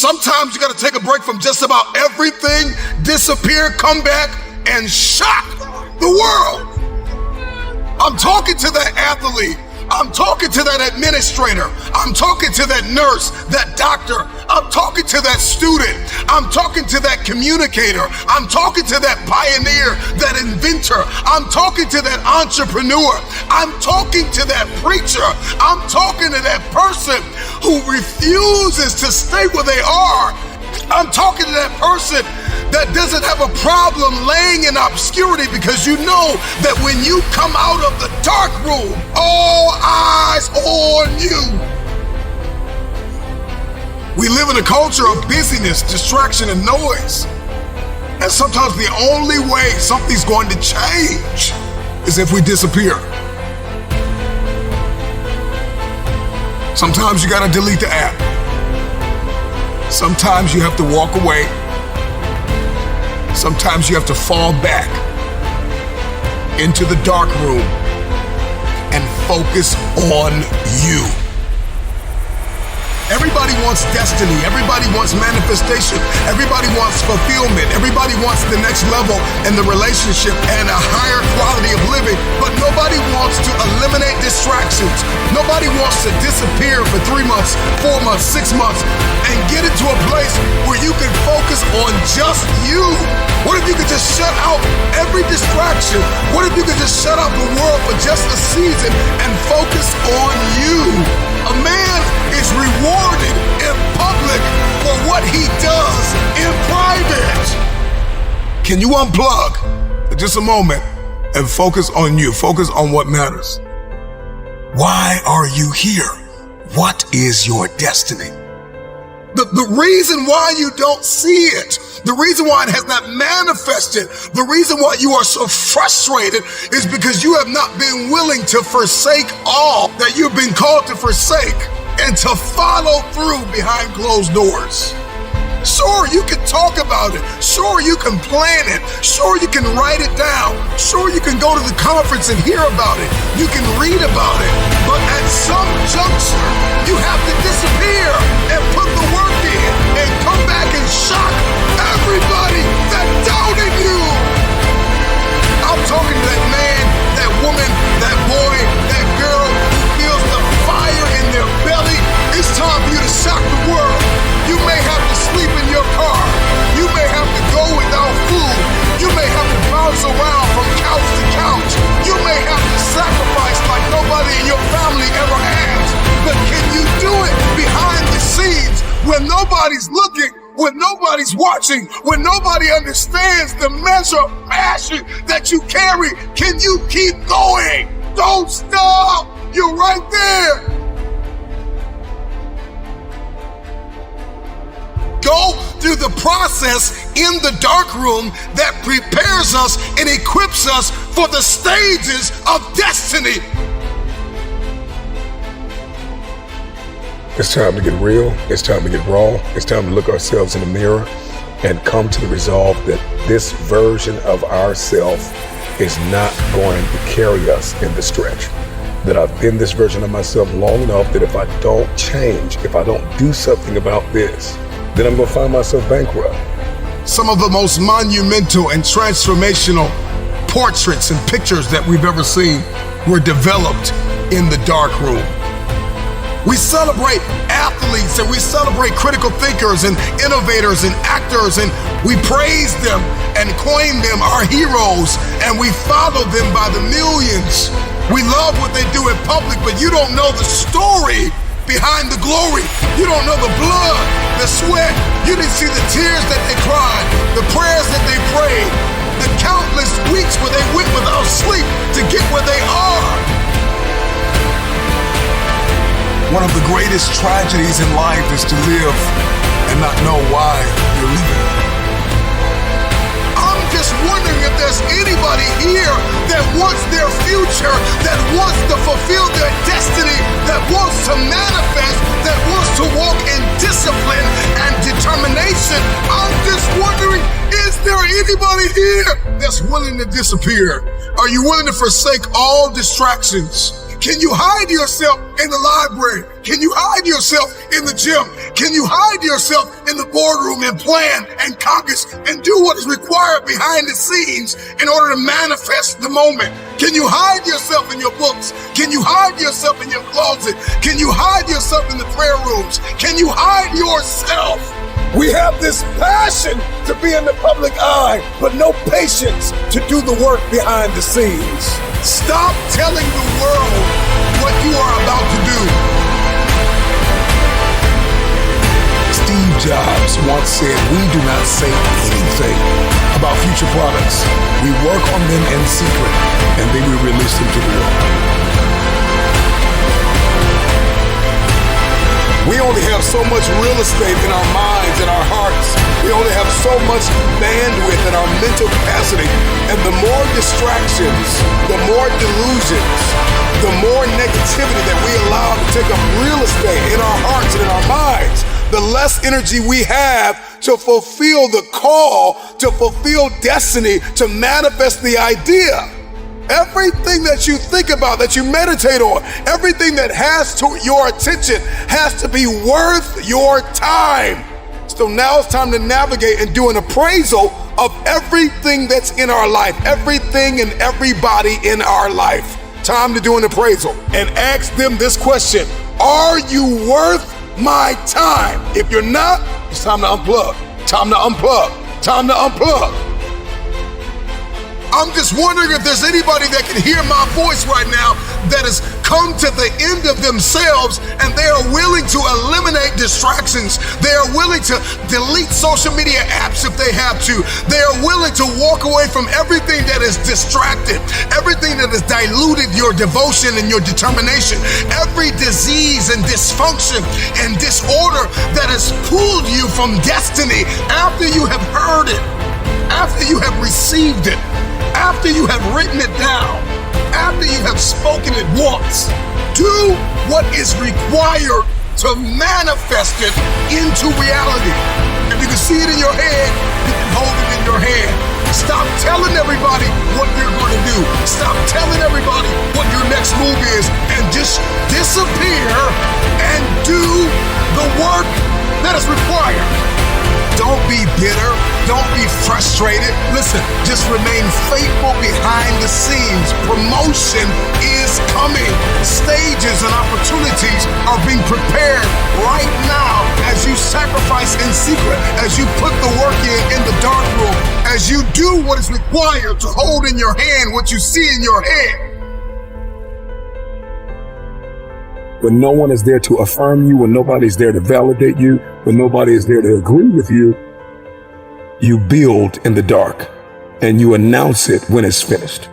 Sometimes you got to take a break from just about everything, disappear, come back, and shock the world. I'm talking to that athlete. I'm talking to that administrator. I'm talking to that nurse, that doctor. I'm talking to that student. I'm talking to that communicator. I'm talking to that pioneer, that inventor. I'm talking to that entrepreneur. I'm talking to that preacher. I'm talking to that person who refuses to stay where they are. I'm talking to that person that doesn't have a problem laying in obscurity, because you know that when you come out of the dark room, all eyes on you. We live in a culture of busyness, distraction, and noise. And sometimes the only way something's going to change is if we disappear. Sometimes you gotta delete the app. Sometimes you have to walk away. Sometimes you have to fall back into the dark room and focus on you. Everybody wants destiny. Everybody wants manifestation. Everybody wants fulfillment. Everybody wants the next level in the relationship and a higher quality of living. But nobody wants to eliminate distractions. Nobody wants to disappear for 3 months, 4 months, 6 months, and get into a place where you can focus on just you. What if you could just shut out every distraction? What if you could just shut out the world for just a season and focus on you? A man is rewarded in public for what he does in private. Can you unplug for just a moment and focus on you? Focus on what matters. Why are you here? What is your destiny? The reason why you don't see it, the reason why it has not manifested, the reason why you are so frustrated is because you have not been willing to forsake all that you've been called to forsake and to follow through behind closed doors. Sure, you can talk about it. Sure, you can plan it. Sure, you can write it down. Sure, you can go to the conference and hear about it. You can read about it. But at some juncture, you have to disappear and put the work in and come back and shock everybody that doubted you. I'm talking to that man, that woman, that boy, that girl who feels the fire in their belly. It's time for you to shock the world. You may have to sleep in your car. You may have to go without food. You may have to bounce around from couch to couch. You may have to sacrifice like nobody in your family ever has. But can you do it behind the scenes when nobody's looking, when nobody's watching, when nobody understands the measure of passion that you carry? Can you keep going? Don't stop. You're right there. Go through the process in the dark room that prepares us and equips us for the stages of destiny. It's time to get real. It's time to get raw. It's time to look ourselves in the mirror and come to the resolve that this version of ourselves is not going to carry us in the stretch. That I've been this version of myself long enough that if I don't change, if I don't do something about this, then I'm going to find myself bankrupt. Some of the most monumental and transformational portraits and pictures that we've ever seen were developed in the dark room. We celebrate athletes and we celebrate critical thinkers and innovators and actors, and we praise them and claim them our heroes, and we follow them by the millions. We love what they do in public, but you don't know the story behind the glory. You don't know the blood, the sweat. You didn't see the tears that they cried, the prayers that they prayed, the countless weeks where they went without sleep to get where they are. One of the greatest tragedies in life is to live and not know why you're living. I'm just wondering if there's anybody here that wants their future, that wants to fulfill their destiny, that wants to manifest, that wants to walk in discipline and determination. I'm just wondering, is there anybody here that's willing to disappear? Are you willing to forsake all distractions Can you hide yourself in the library? Can you hide yourself in the gym? Can you hide yourself in the boardroom and plan and caucus and do what is required behind the scenes in order to manifest the moment? Can you hide yourself in your books? Can you hide yourself in your closet? Can you hide yourself in the prayer rooms? Can you hide yourself? We have this passion to be in the public eye, but no patience to do the work behind the scenes. Stop telling the world what you are about to do. Steve Jobs once said, "We do not say anything about future products. We work on them in secret, and then we release them to the world." We only have so much real estate in our minds and our hearts. We only have so much bandwidth in our mental capacity. And the more distractions, the more delusions, the more negativity that we allow to take up real estate in our hearts and in our minds, the less energy we have to fulfill the call, to fulfill destiny, to manifest the idea. Everything that you think about, that you meditate on, everything that has to your attention has to be worth your time. So now it's time to navigate and do an appraisal of everything that's in our life, everything and everybody in our life. Time to do an appraisal and ask them this question: are you worth my time? If you're not, it's time to unplug. Time to unplug. Time to unplug. I'm just wondering if there's anybody that can hear my voice right now that has come to the end of themselves and they are willing to eliminate distractions. They are willing to delete social media apps if they have to. They are willing to walk away from everything that is distracted, everything that has diluted your devotion and your determination, every disease and dysfunction and disorder that has pulled you from destiny after you have heard it, after you have received it, after you have written it down, after you have spoken it once. Do what is required to manifest it into reality. If you can see it in your head, you can hold it in your hand. Stop telling everybody what you're going to do. Stop telling everybody what your next move is, and just disappear and do the work that is required. Don't be bitter. Don't be frustrated. Listen, just remain faithful behind the scenes. Promotion is coming. Stages and opportunities are being prepared right now as you sacrifice in secret, as you put the work in the dark room, as you do what is required to hold in your hand what you see in your head. When no one is there to affirm you, when nobody's there to validate you, when nobody is there to agree with you, you build in the dark and you announce it when it's finished.